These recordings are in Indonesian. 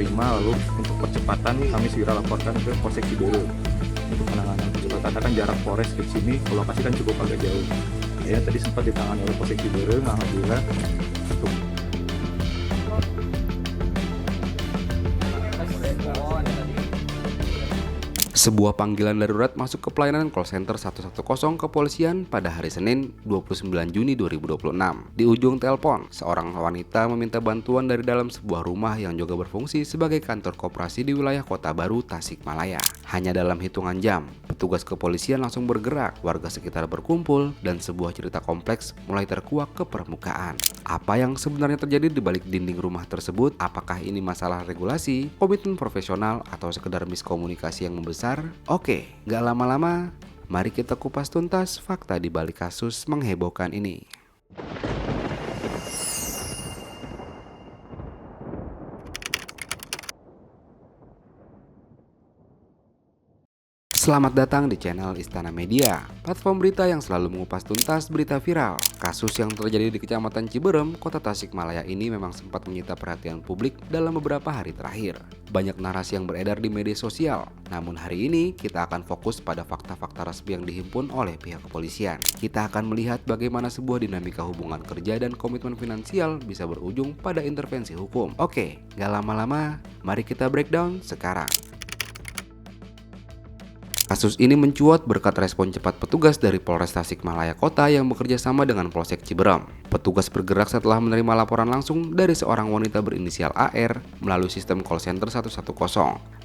terima, lalu untuk percepatan kami segera laporkan ke Polsek Ciberem untuk penanganan percepatan. Karena kan jarak Polres ke sini ke lokasi kan cukup agak jauh. Ya tadi sempat ditangani oleh Polsek Ciberem, alhamdulillah untuk Sebuah panggilan darurat masuk ke pelayanan call center 110 kepolisian pada hari Senin 29 Juni 2026. Di ujung telepon, seorang wanita meminta bantuan dari dalam sebuah rumah yang juga berfungsi sebagai kantor koperasi di wilayah Kota Baru, Tasikmalaya. Hanya dalam hitungan jam, petugas kepolisian langsung bergerak, warga sekitar berkumpul, dan sebuah cerita kompleks mulai terkuak ke permukaan. Apa yang sebenarnya terjadi di balik dinding rumah tersebut? Apakah ini masalah regulasi, komitmen profesional, atau sekedar miskomunikasi yang membesar? Oke, gak lama-lama, mari kita kupas tuntas fakta di balik kasus menghebohkan ini. Selamat datang di channel Istana Media, platform berita yang selalu mengupas tuntas berita viral. Kasus yang terjadi di Kecamatan Ciberem, Kota Tasikmalaya ini memang sempat menyita perhatian publik dalam beberapa hari terakhir. Banyak narasi yang beredar di media sosial, namun hari ini kita akan fokus pada fakta-fakta resmi yang dihimpun oleh pihak kepolisian. Kita akan melihat bagaimana sebuah dinamika hubungan kerja dan komitmen finansial bisa berujung pada intervensi hukum. Oke, gak lama-lama, mari kita breakdown sekarang. Kasus ini mencuat berkat respon cepat petugas dari Polres Tasikmalaya Kota yang bekerja sama dengan Polsek Ciberem. Petugas bergerak setelah menerima laporan langsung dari seorang wanita berinisial AR melalui sistem call center 110.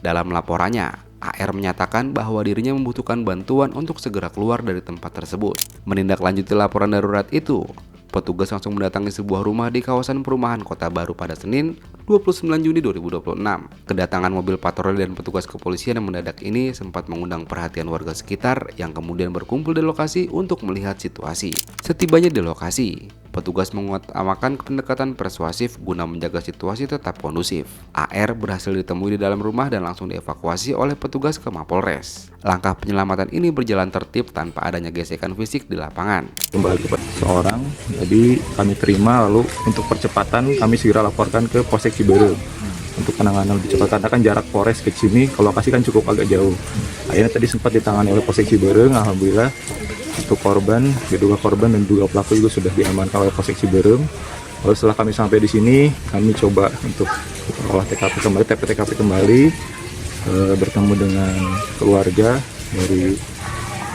Dalam laporannya, AR menyatakan bahwa dirinya membutuhkan bantuan untuk segera keluar dari tempat tersebut. Menindaklanjuti laporan darurat itu, petugas langsung mendatangi sebuah rumah di kawasan perumahan Kota Baru pada Senin 29 Juni 2026. Kedatangan mobil patroli dan petugas kepolisian yang mendadak ini sempat mengundang perhatian warga sekitar yang kemudian berkumpul di lokasi untuk melihat situasi. Setibanya di lokasi, petugas mengutamakan pendekatan persuasif guna menjaga situasi tetap kondusif. AR berhasil ditemui di dalam rumah dan langsung dievakuasi oleh petugas ke Mapolres. Langkah penyelamatan ini berjalan tertib tanpa adanya gesekan fisik di lapangan. kembali kepada seseorang, jadi kami terima, lalu untuk percepatan kami segera laporkan ke Polsek Ciberem untuk penanganan lebih cepat karena kan jarak Polres ke sini ke lokasi kan cukup agak jauh. Akhirnya tadi sempat ditangani oleh Polsek Ciberem, alhamdulillah untuk korban, diduga korban dan diduga pelaku juga sudah diamankan oleh Polsek Ciberem. Lalu setelah kami sampai di sini, kami coba untuk olah TKP kembali, TP-TKP kembali, bertemu dengan keluarga dari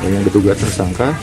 yang diduga tersangka.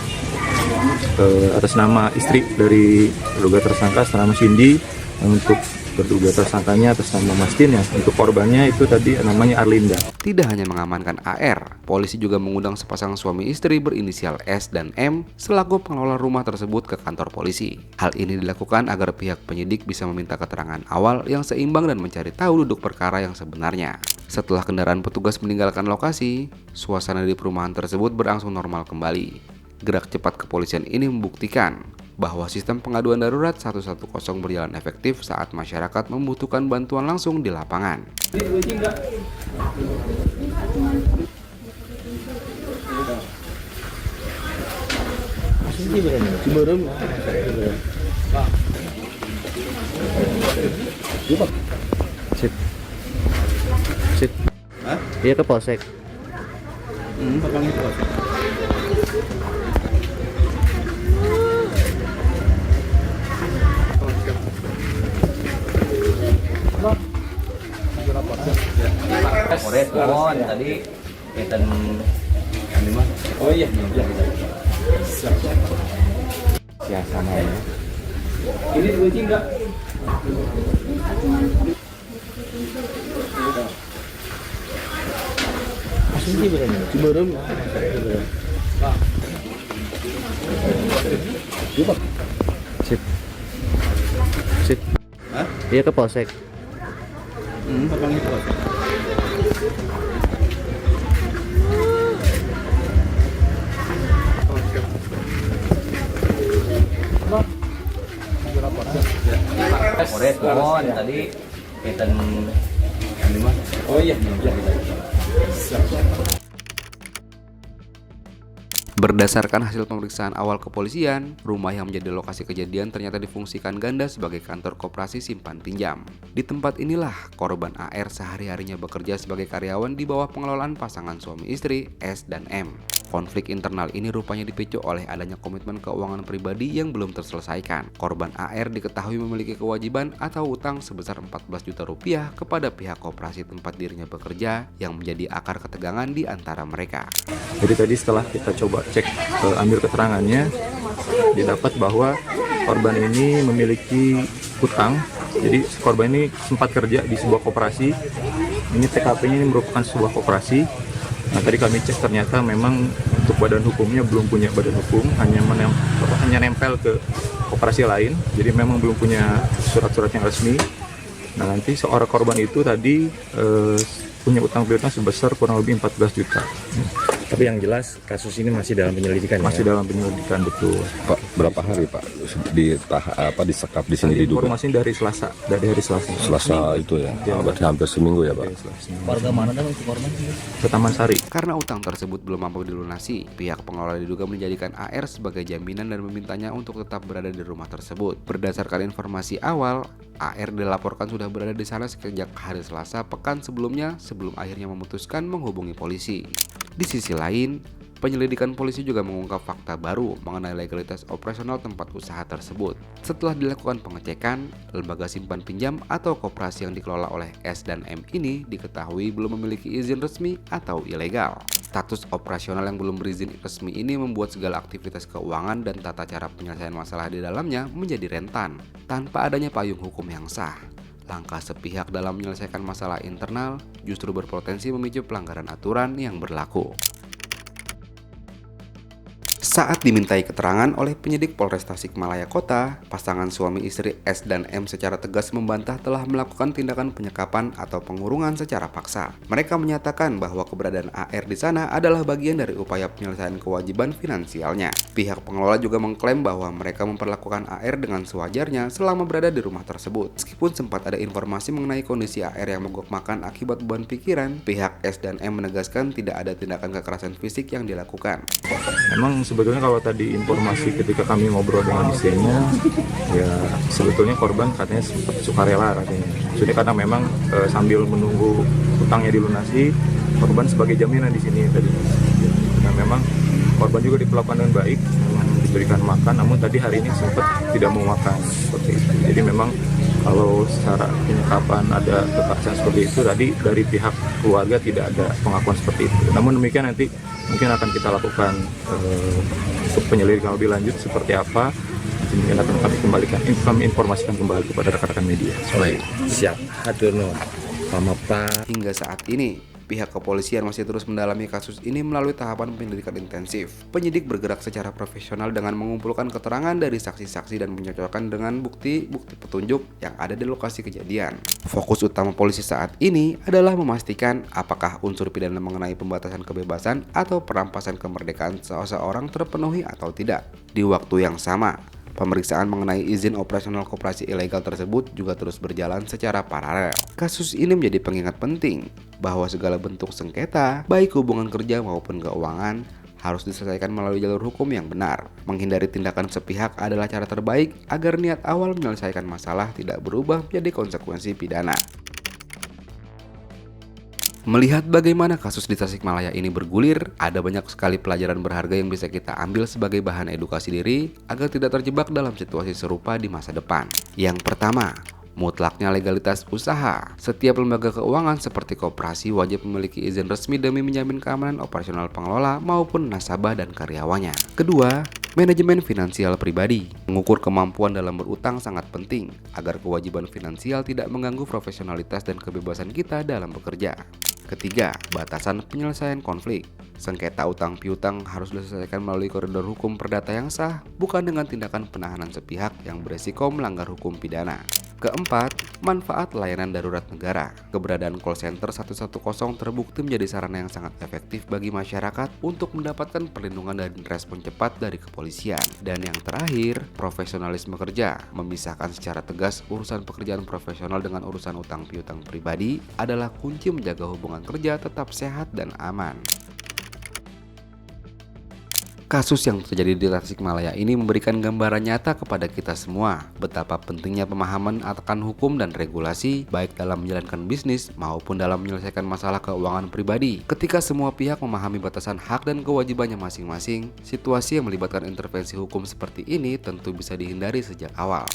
Atas nama istri dari terduga tersangka, atas nama Cindy, untuk terduga tersangkanya atas nama Mastin, ya untuk korbannya itu tadi namanya Arlinda. Tidak hanya mengamankan AR, polisi juga mengundang sepasang suami istri berinisial S dan M selaku pengelola rumah tersebut ke kantor polisi. Hal ini dilakukan agar pihak penyidik bisa meminta keterangan awal yang seimbang dan mencari tahu duduk perkara yang sebenarnya. Setelah kendaraan petugas meninggalkan lokasi, suasana di perumahan tersebut berangsur normal kembali. Gerak cepat kepolisian ini membuktikan bahwa sistem pengaduan darurat 110 berjalan efektif saat masyarakat membutuhkan bantuan langsung di lapangan. Sip. Sip. Iya ke Polsek. Respon tadi kita mah. Oh iya. Ya sama ya. Ini kucing enggak? Ciberem. Sip. Sip. Hah? Iya ke Polsek. Pakai itu. Respon tadi kita mah. Oh iya. Berdasarkan hasil pemeriksaan awal kepolisian, rumah yang menjadi lokasi kejadian ternyata difungsikan ganda sebagai kantor koperasi simpan pinjam. Di tempat inilah korban AR sehari-harinya bekerja sebagai karyawan di bawah pengelolaan pasangan suami istri S dan M. Konflik internal ini rupanya dipicu oleh adanya komitmen keuangan pribadi yang belum terselesaikan. Korban AR diketahui memiliki kewajiban atau utang sebesar 14 juta rupiah kepada pihak koperasi tempat dirinya bekerja yang menjadi akar ketegangan di antara mereka. Jadi tadi setelah kita coba cek ambil keterangannya, didapat bahwa korban ini memiliki hutang. Jadi korban ini sempat kerja di sebuah koperasi. Ini TKP-nya ini merupakan sebuah koperasi. Nah tadi kami cek ternyata memang untuk badan hukumnya belum punya badan hukum, hanya nempel ke koperasi lain. Jadi memang belum punya surat-surat yang resmi. Nah nanti seorang korban itu tadi punya utang piutang sebesar kurang lebih 14 juta. Tapi yang jelas kasus ini masih dalam penyelidikan. Masih ya? dalam penyelidikan, betul. Pak, berapa hari Pak disekap di sini diduga? Informasi dari hari Selasa. Selasa itu ya, Ya, berarti hampir seminggu ya Pak. Warga mana dan untuk korban? Ke Taman Sari. Karena utang tersebut belum mampu dilunasi, pihak pengelola diduga menjadikan AR sebagai jaminan dan memintanya untuk tetap berada di rumah tersebut. Berdasarkan informasi awal, AR dilaporkan sudah berada di sana sejak hari Selasa pekan sebelumnya sebelum akhirnya memutuskan menghubungi polisi. Di sisi lain, penyelidikan polisi juga mengungkap fakta baru mengenai legalitas operasional tempat usaha tersebut. Setelah dilakukan pengecekan, lembaga simpan pinjam atau koperasi yang dikelola oleh S dan M ini diketahui belum memiliki izin resmi atau ilegal. Status operasional yang belum berizin resmi ini membuat segala aktivitas keuangan dan tata cara penyelesaian masalah di dalamnya menjadi rentan tanpa adanya payung hukum yang sah. Langkah sepihak dalam menyelesaikan masalah internal justru berpotensi memicu pelanggaran aturan yang berlaku. Saat dimintai keterangan oleh penyidik Polres Tasikmalaya Kota, pasangan suami istri S dan M secara tegas membantah telah melakukan tindakan penyekapan atau pengurungan secara paksa. Mereka menyatakan bahwa keberadaan AR di sana adalah bagian dari upaya penyelesaian kewajiban finansialnya. Pihak pengelola juga mengklaim bahwa mereka memperlakukan AR dengan sewajarnya selama berada di rumah tersebut. Meskipun sempat ada informasi mengenai kondisi AR yang mogok makan akibat beban pikiran, pihak S dan M menegaskan tidak ada tindakan kekerasan fisik yang dilakukan. Memang sebetulnya kalau tadi informasi ketika kami ngobrol dengan istrinya, ya sebetulnya korban katanya sempat sukarela katanya. Jadi karena memang sambil menunggu utangnya dilunasi, korban sebagai jaminan di sini tadi. Dan memang korban juga diperlakukan dengan baik, memang diberikan makan, namun tadi hari ini sempat tidak mau makan seperti itu. Jadi memang kalau secara penyekapan ada kekerasan seperti itu, tadi dari pihak keluarga tidak ada pengakuan seperti itu. Namun demikian nanti mungkin akan kita lakukan untuk penyelidikan lebih lanjut seperti apa. Nanti mungkin akan kami informasikan kembali kepada rekan-rekan media. Baik, siap. Hatur nuhun. Sama Pak. Hingga saat ini, pihak kepolisian masih terus mendalami kasus ini melalui tahapan penyelidikan intensif. Penyidik bergerak secara profesional dengan mengumpulkan keterangan dari saksi-saksi dan menyocokkan dengan bukti-bukti petunjuk yang ada di lokasi kejadian. Fokus utama polisi saat ini adalah memastikan apakah unsur pidana mengenai pembatasan kebebasan atau perampasan kemerdekaan seseorang terpenuhi atau tidak. Di waktu yang sama, pemeriksaan mengenai izin operasional koperasi ilegal tersebut juga terus berjalan secara paralel. Kasus ini menjadi pengingat penting bahwa segala bentuk sengketa, baik hubungan kerja maupun keuangan, harus diselesaikan melalui jalur hukum yang benar. Menghindari tindakan sepihak adalah cara terbaik agar niat awal menyelesaikan masalah tidak berubah menjadi konsekuensi pidana. Melihat bagaimana kasus di Tasikmalaya ini bergulir, ada banyak sekali pelajaran berharga yang bisa kita ambil sebagai bahan edukasi diri agar tidak terjebak dalam situasi serupa di masa depan. Yang pertama, mutlaknya legalitas usaha. Setiap lembaga keuangan seperti koperasi wajib memiliki izin resmi demi menjamin keamanan operasional pengelola maupun nasabah dan karyawannya. Kedua, manajemen finansial pribadi. Mengukur kemampuan dalam berutang sangat penting agar kewajiban finansial tidak mengganggu profesionalitas dan kebebasan kita dalam bekerja. Ketiga, batasan penyelesaian konflik. Sengketa utang piutang harus diselesaikan melalui koridor hukum perdata yang sah, bukan dengan tindakan penahanan sepihak yang beresiko melanggar hukum pidana. Keempat, manfaat layanan darurat negara. Keberadaan call center 110 terbukti menjadi sarana yang sangat efektif bagi masyarakat untuk mendapatkan perlindungan dan respon cepat dari kepolisian. Dan yang terakhir, profesionalisme kerja. Memisahkan secara tegas urusan pekerjaan profesional dengan urusan utang piutang pribadi adalah kunci menjaga hubungan kerja tetap sehat dan aman. Kasus yang terjadi di Tasikmalaya ini memberikan gambaran nyata kepada kita semua betapa pentingnya pemahaman akan hukum dan regulasi baik dalam menjalankan bisnis maupun dalam menyelesaikan masalah keuangan pribadi. Ketika semua pihak memahami batasan hak dan kewajibannya masing-masing, situasi yang melibatkan intervensi hukum seperti ini tentu bisa dihindari sejak awal.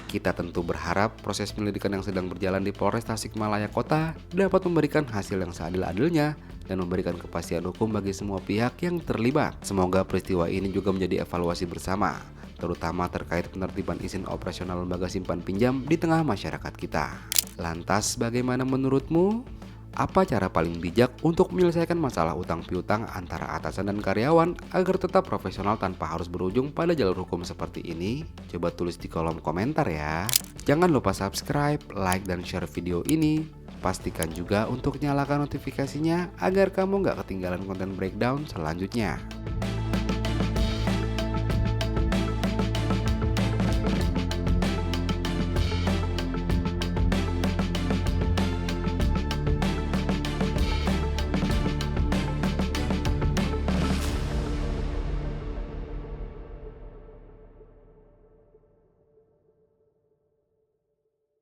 Kita tentu berharap proses penyelidikan yang sedang berjalan di Polres Tasikmalaya Kota dapat memberikan hasil yang seadil-adilnya dan memberikan kepastian hukum bagi semua pihak yang terlibat. Semoga peristiwa ini juga menjadi evaluasi bersama, terutama terkait penertiban izin operasional lembaga simpan pinjam di tengah masyarakat kita. Lantas bagaimana menurutmu? Apa cara paling bijak untuk menyelesaikan masalah utang piutang antara atasan dan karyawan agar tetap profesional tanpa harus berujung pada jalur hukum seperti ini? Coba tulis di kolom komentar ya. Jangan lupa subscribe, like, dan share video ini. Pastikan juga untuk nyalakan notifikasinya agar kamu gak ketinggalan konten breakdown selanjutnya.